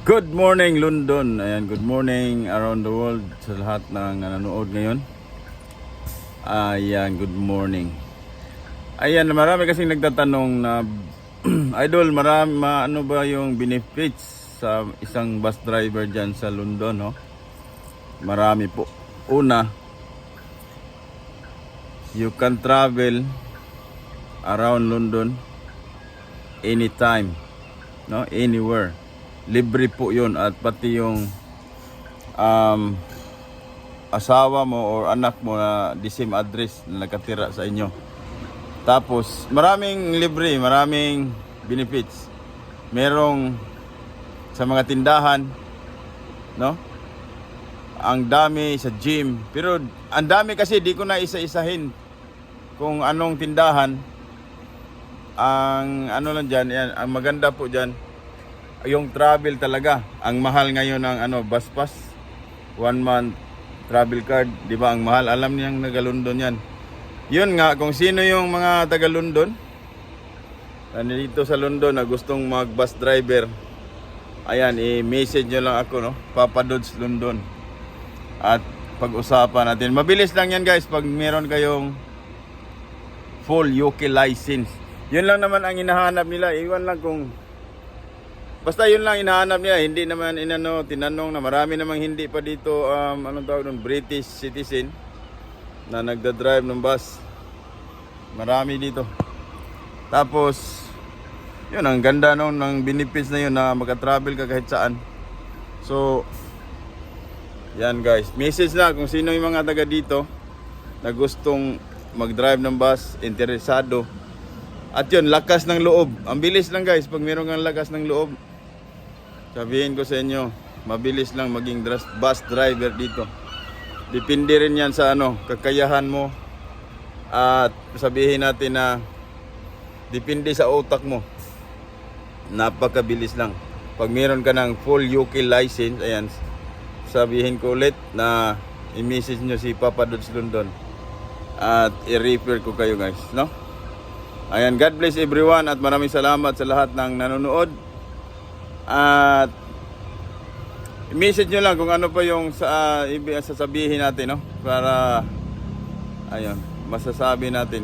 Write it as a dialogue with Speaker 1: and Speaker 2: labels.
Speaker 1: Good morning London. Ayan, good morning around the world sa lahat ng nanonood ngayon. Ayan, good morning. Ayan, marami kasing nagtatanong na idol, ano ba yung benefits sa isang bus driver diyan sa London, no? Marami po. Una, you can travel around London anytime, no? Anywhere. Libre po yun, at pati yung asawa mo or anak mo na the same address na nakatira sa inyo. Tapos maraming libre, maraming benefits. Merong sa mga tindahan, no? Ang dami sa gym. Pero ang dami kasi, di ko na isa-isahin kung anong tindahan. Ang ano lang dyan, yan, ang maganda po dyan, yung travel talaga. Ang mahal ngayon ng bus pass, 1 month travel card, di ba? Ang mahal, alam niyang naga-London yan. Yun nga, kung sino yung mga taga-London nandito sa London na gustong mag-bus driver, ayan, i-message nyo lang ako, no? Papa Dods London, at pag-usapan natin. Mabilis lang yan guys, pag meron kayong full UK license. Yun lang naman ang hinahanap nila. Iwan lang kung basta yun lang hinahanap niya, hindi naman tinanong na marami namang hindi pa dito anong tawag doon, British citizen na nagda-drive ng bus. Marami dito. Tapos yun, ang ganda ng benefits na yun na maka-travel ka kahit saan. So yan guys, message na kung sino yung mga taga dito na gustong mag-drive ng bus, interesado. At yun, lakas ng loob. Ang bilis lang guys, pag meron kang lakas ng loob, sabihin ko sa inyo, mabilis lang maging bus driver dito. Depende rin yan sa kakayahan mo. At sabihin natin na depende sa utak mo. Napakabilis lang. Pag meron ka ng full UK license, ayan, sabihin ko ulit na i-message nyo si Papa Dods London at i-refer ko kayo guys, no? Ayan, God bless everyone at maraming salamat sa lahat ng nanonood. At i-message nyo lang kung ano pa yung sasabihin natin, no? Para ayun, masasabi natin.